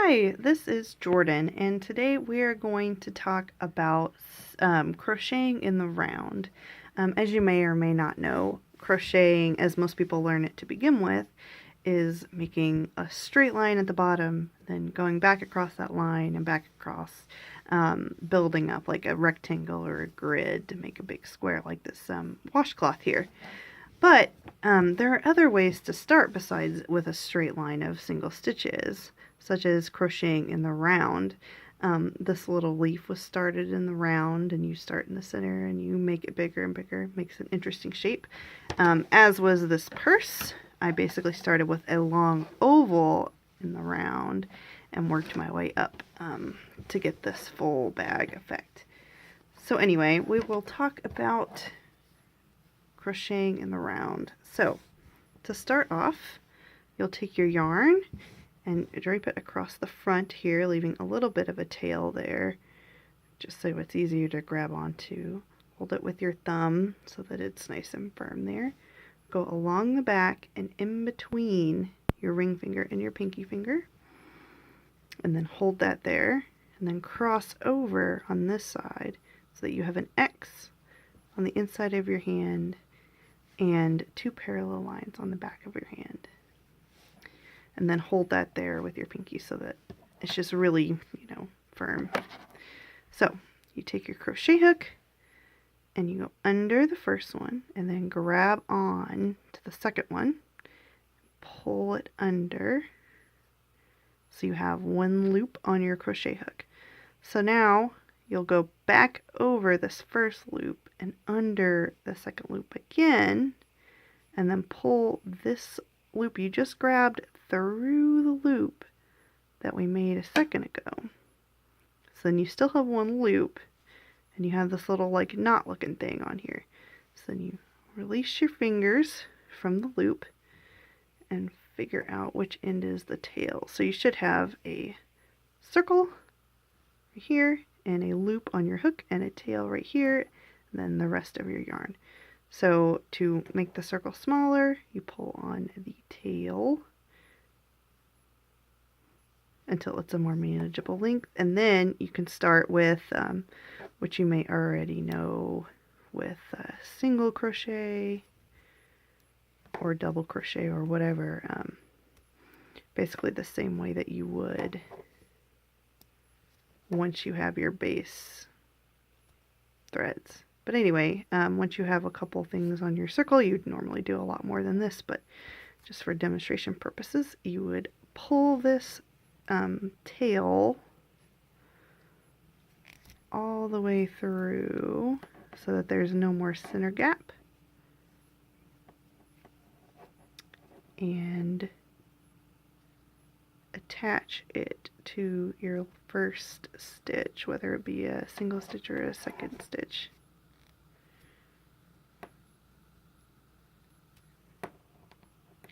Hi, this is Jordan, and today we are going to talk about crocheting in the round. As you may or may not know, crocheting, as most people learn it to begin with, is making a straight line at the bottom, then going back across that line and back across, building up like a rectangle or a grid to make a big square like this washcloth here. But there are other ways to start besides with a straight line of single stitches, such as crocheting in the round. This little leaf was started in the round, and you start in the center and you make it bigger and bigger, makes an interesting shape. As was this purse, I basically started with a long oval in the round and worked my way up to get this full bag effect. So anyway, we will talk about crocheting in the round. So to start off, you'll take your yarn and drape it across the front here, leaving a little bit of a tail there, just so it's easier to grab onto. Hold it with your thumb so that it's nice and firm there. Go along the back and in between your ring finger and your pinky finger, and then hold that there, and then cross over on this side so that you have an X on the inside of your hand and two parallel lines on the back of your hand. And then hold that there with your pinky so that it's just really, firm. So you take your crochet hook and you go under the first one and then grab on to the second one, pull it under so you have one loop on your crochet hook. So now you'll go back over this first loop and under the second loop again, and then pull this loop you just grabbed through the loop that we made a second ago. So then you still have one loop, and you have this little like knot looking thing on here. So then you release your fingers from the loop and figure out which end is the tail. So you should have a circle right here and a loop on your hook and a tail right here, and then the rest of your yarn. So to make the circle smaller, you pull on the tail until it's a more manageable length, and then you can start with, which you may already know, with single crochet or double crochet or whatever, basically the same way that you would once you have your base threads. But anyway, once you have a couple things on your circle, you'd normally do a lot more than this, but just for demonstration purposes, you would pull this tail all the way through so that there's no more center gap, and attach it to your first stitch, whether it be a single stitch or a second stitch.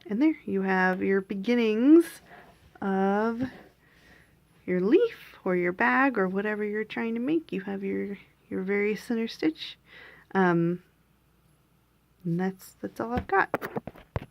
And there you have your beginnings of your leaf or your bag or whatever you're trying to make. You have your very center stitch. And that's all I've got.